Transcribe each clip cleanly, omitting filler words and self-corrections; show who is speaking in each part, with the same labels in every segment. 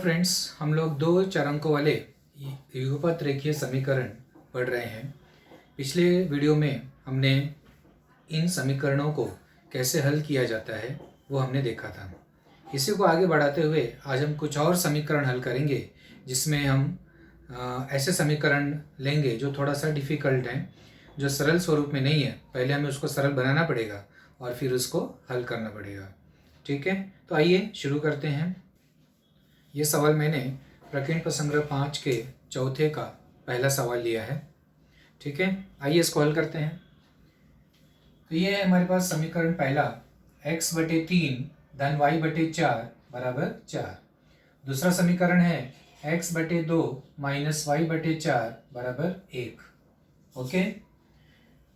Speaker 1: Friends, हम लोग दो चार अंकों वाले युगपत रेखीय समीकरण पढ़ रहे हैं। पिछले वीडियो में हमने इन समीकरणों को कैसे हल किया जाता है वो हमने देखा था। इसी को आगे बढ़ाते हुए आज हम कुछ और समीकरण हल करेंगे, जिसमें हम ऐसे समीकरण लेंगे जो थोड़ा सा डिफ़िकल्ट हैं, जो सरल स्वरूप में नहीं है। पहले हमें उसको सरल बनाना पड़ेगा और फिर उसको हल करना पड़ेगा। ठीक है, तो आइए शुरू करते हैं। ये सवाल मैंने प्रकीर्ण प्रसंग्रह 5 के चौथे का पहला सवाल लिया है। ठीक है, आइए इसको हल करते हैं। तो ये है हमारे पास समीकरण पहला, x/3 धन y/4 बराबर 4। दूसरा समीकरण है x/2 माइनस y/4 बराबर 1। ओके,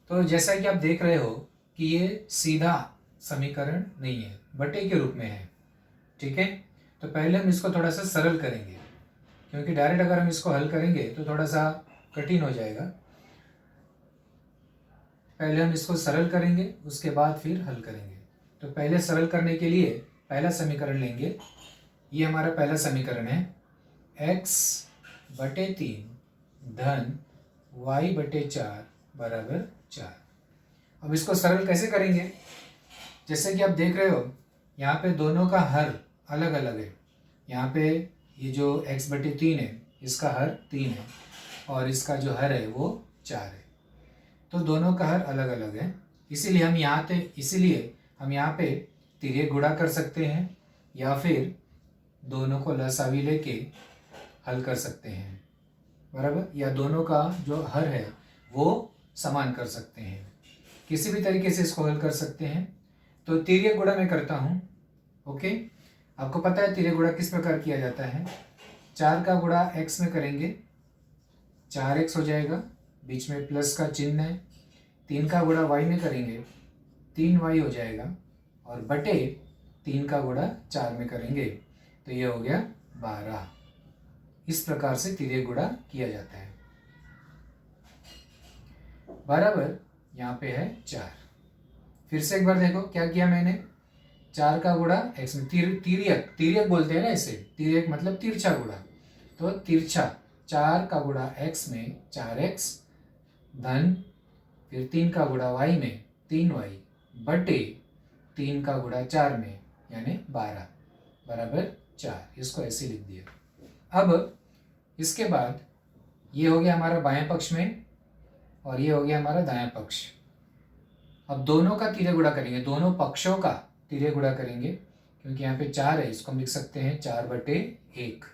Speaker 1: तो जैसा कि आप देख रहे हो कि ये सीधा समीकरण नहीं है, बटे के रूप में है। ठीक है, तो पहले हम इसको थोड़ा सा सरल करेंगे, क्योंकि डायरेक्ट अगर हम इसको हल करेंगे तो थोड़ा सा कठिन हो जाएगा। पहले हम इसको सरल करेंगे, उसके बाद फिर हल करेंगे। तो पहले सरल करने के लिए पहला समीकरण लेंगे। ये हमारा पहला समीकरण है, x/3 धन y/4 बराबर 4। अब इसको सरल कैसे करेंगे? जैसे कि आप देख रहे हो, यहाँ पे दोनों का हर अलग अलग है। यहाँ पे ये जो x/3 है, इसका हर 3 है और इसका जो हर है वो 4 है। तो दोनों का हर अलग अलग है, इसीलिए हम यहाँ पे तिर्यक गुणा कर सकते हैं या फिर दोनों को लसावी लेके हल कर सकते हैं, बराबर। या दोनों का जो हर है वो समान कर सकते हैं, किसी भी तरीके से इसको हल कर सकते हैं। तो तिर्यक गुणा मैं करता हूँ। ओके, आपको पता है तिर्यक गुणा किस प्रकार किया जाता है। 4 का गुणा x में करेंगे, 4x हो जाएगा, बीच में प्लस का चिन्ह है। 3 का गुणा y में करेंगे, 3y हो जाएगा, और बटे 3 का गुणा 4 में करेंगे तो ये हो गया 12। इस प्रकार से तिर्यक गुणा किया जाता है, बराबर। यहाँ पे है 4। फिर से एक बार देखो क्या किया मैंने। 4 का गुणा x में, तिर्यक बोलते हैं ना इसे। तिर्यक मतलब तिरछा गुणा। तो तिरछा 4 का गुणा x में 4x धन फिर 3 का गुणा y में 3y बटे 3 का गुणा 4 में यानी 12 बराबर 4। इसको ऐसे लिख दिया। अब इसके बाद ये हो गया हमारा बाएं पक्ष में और ये हो गया हमारा दायां पक्ष। अब दोनों का तिर्यक गुणा करेंगे, दोनों पक्षों का तिर्यक गुणा करेंगे, क्योंकि यहाँ पे 4 है, इसको हम लिख सकते हैं 4/1।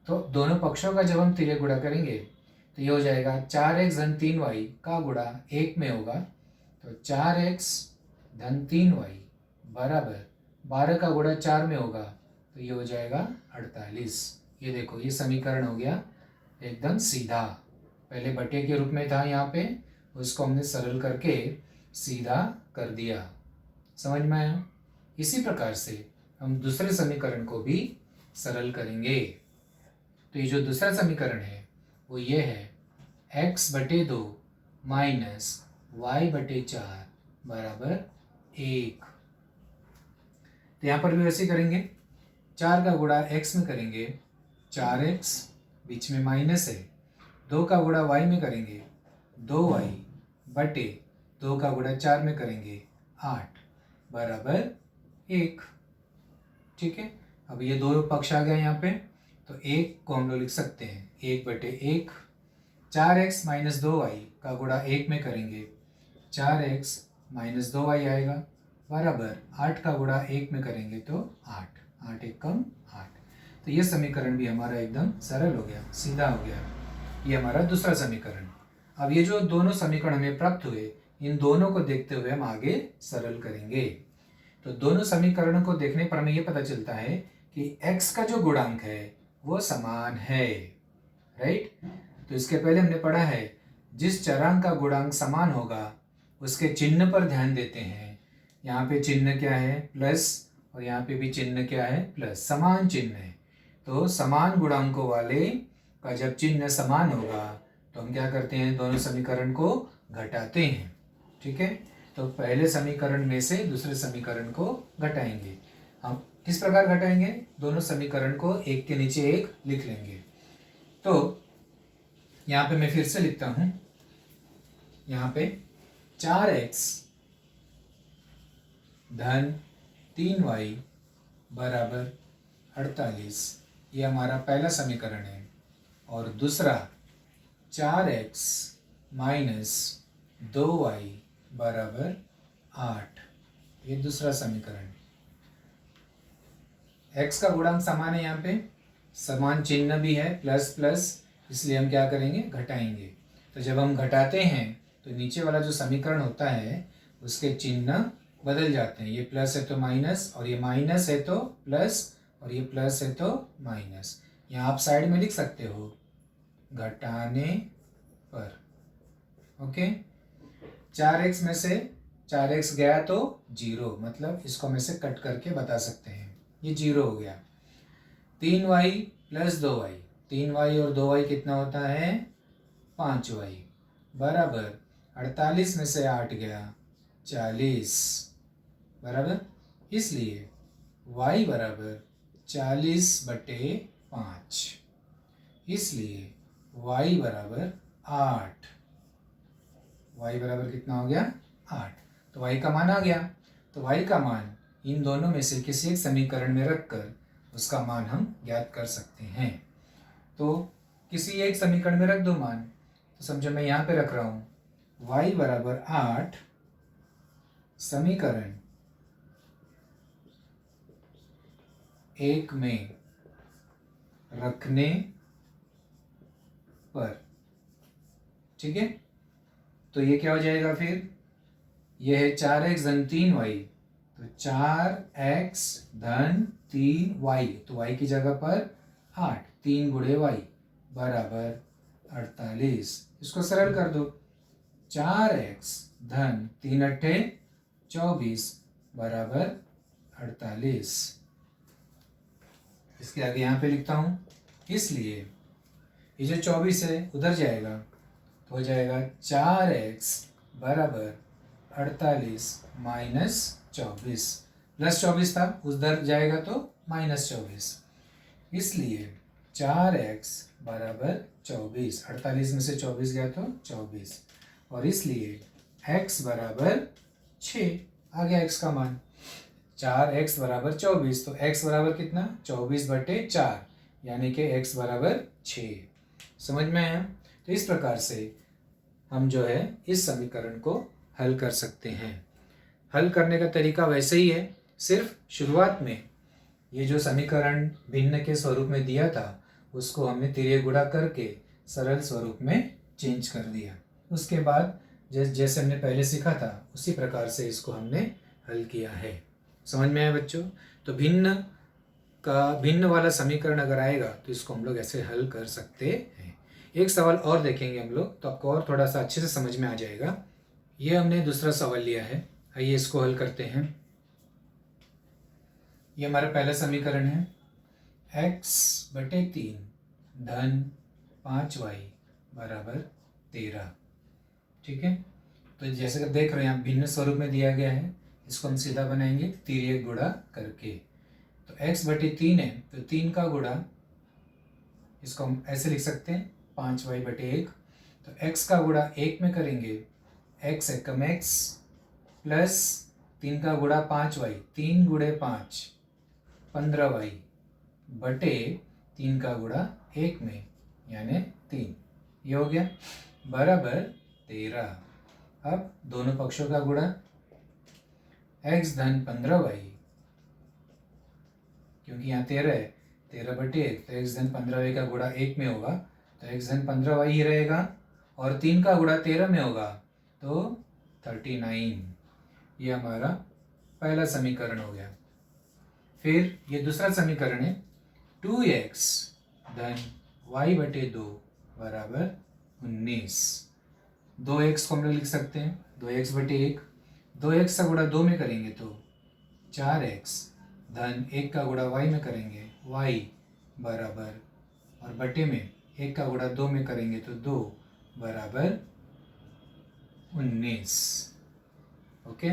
Speaker 1: तो दोनों पक्षों का जब हम तिर्यक गुणा करेंगे तो ये हो जाएगा 4x धन 3y का गुणा 1 में होगा, तो 4x धन 3y बराबर 12 का गुणा 4 में होगा तो ये हो जाएगा 48। ये देखो, ये समीकरण हो गया एकदम सीधा। पहले बटे के रूप में था यहाँ पे, उसको हमने सरल करके सीधा कर दिया। समझ में आया? इसी प्रकार से हम दूसरे समीकरण को भी सरल करेंगे। तो ये जो दूसरा समीकरण है वो ये है, x/2 माइनस y/4 बराबर 1। तो यहाँ पर भी वैसे करेंगे। 4 का गुणा x में करेंगे, 4x बीच में माइनस है। 2 का गुणा y में करेंगे, 2y बटे 2 का गुणा 4 में करेंगे 8 बराबर 1। ठीक है, अब ये दो पक्ष आ गया यहाँ पे, तो 1 को हम लोग लिख सकते हैं 1/1। 4x माइनस 2y का गुणा 1 में करेंगे, 4x माइनस 2y आएगा बराबर 8 का गुणा 1 में करेंगे तो 8, 8 एक कम 8। तो ये समीकरण भी हमारा एकदम सरल हो गया, सीधा हो गया। ये हमारा दूसरा समीकरण। अब ये जो दोनों समीकरण हमें प्राप्त हुए, इन दोनों को देखते हुए हम आगे सरल करेंगे। तो दोनों समीकरणों को देखने पर हमें ये पता चलता है कि x का जो गुणांक है वो समान है, राइट। तो इसके पहले हमने पढ़ा है, जिस चरांक का गुणांक समान होगा उसके चिन्ह पर ध्यान देते हैं। यहाँ पे चिन्ह क्या है? प्लस, और यहाँ पे भी चिन्ह क्या है? प्लस। समान चिन्ह है, तो समान गुणांकों वाले का जब चिन्ह समान होगा तो हम क्या करते हैं? दोनों समीकरण को घटाते हैं। ठीक है, तो पहले समीकरण में से दूसरे समीकरण को घटाएंगे हम। किस प्रकार घटाएंगे? दोनों समीकरण को एक के नीचे एक लिख लेंगे। तो यहाँ पे मैं फिर से लिखता हूं, यहाँ पे 4x धन 3y बराबर 48, ये हमारा पहला समीकरण है। और दूसरा 4x माइनस 2y बराबर 8, ये दूसरा समीकरण। x का गुणांक समान है, यहाँ पे समान चिन्ह भी है प्लस प्लस, इसलिए हम क्या करेंगे? घटाएंगे। तो जब हम घटाते हैं तो नीचे वाला जो समीकरण होता है उसके चिन्ह बदल जाते हैं। ये प्लस है तो माइनस, और ये माइनस है तो प्लस, और ये प्लस है तो माइनस। यहाँ आप साइड में लिख सकते हो घटाने पर। ओके, 4x में से 4x गया तो 0, मतलब इसको हम ऐसे कट करके बता सकते हैं, ये 0 हो गया। 3y प्लस 2y, 3y और 2y कितना होता है? 5y बराबर 48 में से 8 गया 40 बराबर, इसलिए y बराबर 40/5, इसलिए y बराबर 8। y बराबर कितना हो गया? 8। तो y का मान आ गया। तो y का मान इन दोनों में से किसी एक समीकरण में रखकर उसका मान हम ज्ञात कर सकते हैं। तो किसी एक समीकरण में रख दो मान, तो समझो मैं यहाँ पे रख रहा हूँ y बराबर 8 समीकरण 1 में रखने पर, ठीक है। तो ये क्या हो जाएगा फिर? ये है 4x धन 3y, तो 4x धन 3y, तो y की जगह पर 8, 3 गुणे y बराबर 48। इसको सरल कर दो, 4x धन 3 अट्ठे 24 बराबर 48। इसके आगे यहाँ पे लिखता हूँ, इसलिए ये जो 24 है उधर जाएगा तो हो जाएगा 4x बराबर 48 माइनस 24, प्लस 24 था उधर जाएगा तो माइनस 24, इसलिए 4x बराबर 24, 48 में से 24 गया तो 24, और इसलिए x बराबर 6 आ गया। x का मान 4x बराबर 24, तो x बराबर कितना? 24/4, यानी कि x बराबर 6। समझ में आया? तो इस प्रकार से हम जो है इस समीकरण को हल कर सकते हैं। हल करने का तरीका वैसे ही है, सिर्फ शुरुआत में ये जो समीकरण भिन्न के स्वरूप में दिया था उसको हमने तिर्यक गुणा करके सरल स्वरूप में चेंज कर दिया। उसके बाद जैसे हमने पहले सीखा था उसी प्रकार से इसको हमने हल किया है। समझ में आया बच्चों? तो भिन्न वाला समीकरण अगर आएगा तो इसको हम लोग ऐसे हल कर सकते हैं। एक सवाल और देखेंगे हम लोग, तो आपको और थोड़ा सा अच्छे से समझ में आ जाएगा। ये हमने दूसरा सवाल लिया है, आइए इसको हल करते हैं। ये हमारा पहला समीकरण है, x/3 धन 5y बराबर 13, ठीक है। तो जैसे कि देख रहे हैं आप भिन्न स्वरूप में दिया गया है, इसको हम सीधा बनाएंगे तिर्यक गुणा करके। तो x/3 है तो 3 का गुणा, इसको हम ऐसे लिख सकते हैं 5y/1। तो x का गुणा 1 में करेंगे, x एकम x प्लस 3 का गुणा 5y, 3 गुणे 5 15y बटे 3 का गुणा 1 में यानी 3, ये हो गया बराबर 13। अब दोनों पक्षों का गुणा, x धन 15y, क्योंकि यहाँ 13 है, 13/1, तो x धन 15y का गुणा 1 में होगा तो x धन 15y ही रहेगा, और 3 का गुणा 13 में होगा तो 39। ये हमारा पहला समीकरण हो गया। फिर ये दूसरा समीकरण है, 2x धन y/2 बराबर 19। 2x को हम लोग लिख सकते हैं 2x/1, 2x का गुणा 2 में करेंगे तो 4x धन 1 का गुणा y में करेंगे y बराबर, और बटे में 1 का गुणा 2 में करेंगे तो 2 बराबर 19। ओके,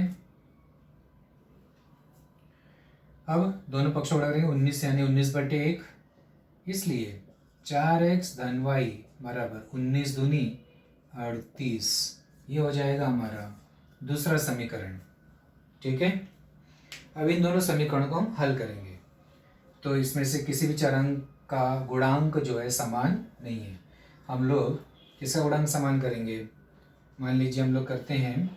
Speaker 1: अब दोनों पक्षों गुणा करेंगे 19 यानी 19/1, इसलिए 4x धन y बराबर 19 दूनी 38। ये हो जाएगा हमारा दूसरा समीकरण। ठीक है, अब इन दोनों समीकरणों को हम हल करेंगे। तो इसमें से किसी भी चरांक का गुणांक जो है समान नहीं है। हम लोग किसका गुणांक समान करेंगे? मान लीजिए हम लोग करते हैं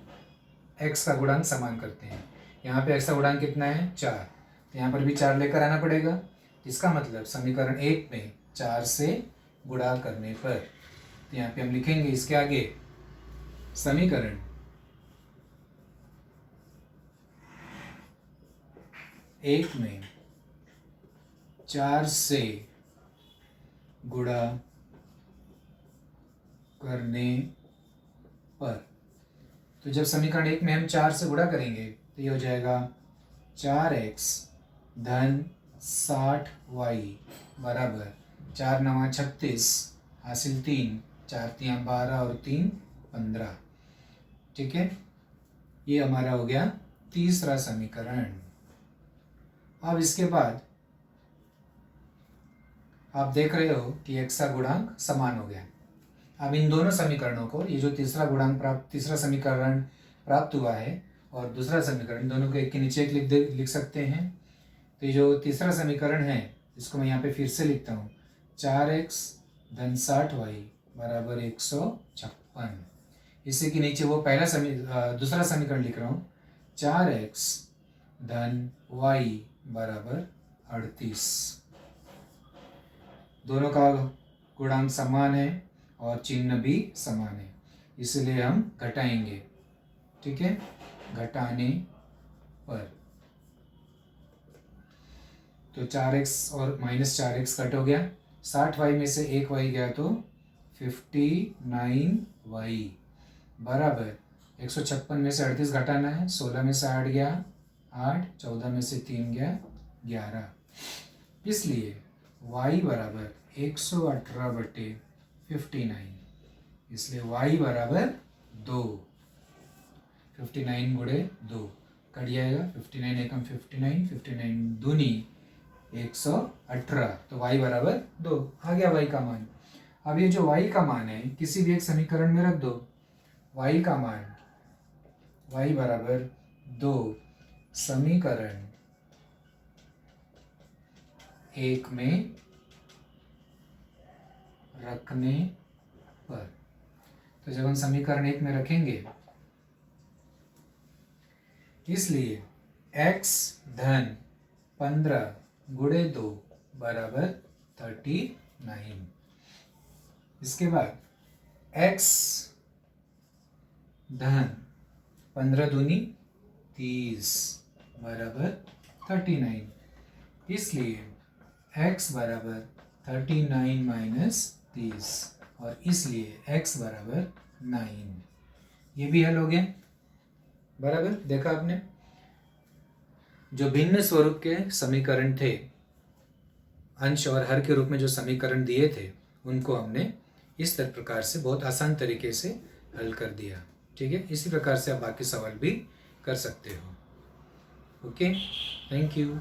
Speaker 1: x का गुणांक समान करते हैं। यहाँ पे x का गुणांक कितना है? 4। तो यहाँ पर भी 4 लेकर आना पड़ेगा। इसका मतलब समीकरण 1 में 4 से गुणा करने पर, तो यहाँ पे हम लिखेंगे इसके आगे समीकरण 1 में 4 से गुणा करने पर। तो जब समीकरण 1 में हम 4 से गुणा करेंगे तो ये हो जाएगा 4x धन 60y बराबर 4 9 36 हासिल 3, 4 3 12 और 3 15। ठीक है, ये हमारा हो गया तीसरा समीकरण। अब इसके बाद आप देख रहे हो कि x का गुणांक समान हो गया। अब इन दोनों समीकरणों को, ये जो तीसरा समीकरण प्राप्त हुआ है और दूसरा समीकरण, दोनों को एक के नीचे एक लिख सकते हैं। तो ये जो तीसरा समीकरण है इसको मैं यहाँ पे फिर से लिखता हूँ, 4x धन 60y बराबर 156। इसी के नीचे वो दूसरा समीकरण लिख रहा हूँ, 4x धन y बराबर 38। दोनों का गुणांक समान है और चिन्ह भी समान है, इसलिए हम घटाएंगे। ठीक है, घटाने पर तो 4x और -4x कट हो गया। 60y में से एक y गया तो 59y बराबर 156 में से 38 घटाना है। 16 में से 8 गया 8, 14 में से 3 गया 11, इसलिए y बराबर 118/59, इसलिए y बराबर 2। 59 गुणे 2 कट जाएगा, 59 एकम 59, 59 दूनी 118, तो y बराबर 2 आ गया y का मान। अब ये जो y का मान है किसी भी एक समीकरण में रख दो। y का मान y बराबर 2 समीकरण 1 में रखने पर। तो जब हम समीकरण 1 में रखेंगे, इसलिए x धन 15 गुणे 2 बराबर 39। इसके बाद x धन 15 दूनी 30 बराबर 39, इसलिए x बराबर 39 माइनस 30 और इसलिए x बराबर 9। ये भी हल हो गया। बराबर देखा आपने, जो भिन्न स्वरूप के समीकरण थे, अंश और हर के रूप में जो समीकरण दिए थे, उनको हमने इस प्रकार से बहुत आसान तरीके से हल कर दिया। ठीक है, इसी प्रकार से आप बाकी सवाल भी कर सकते हो। Okay, thank you.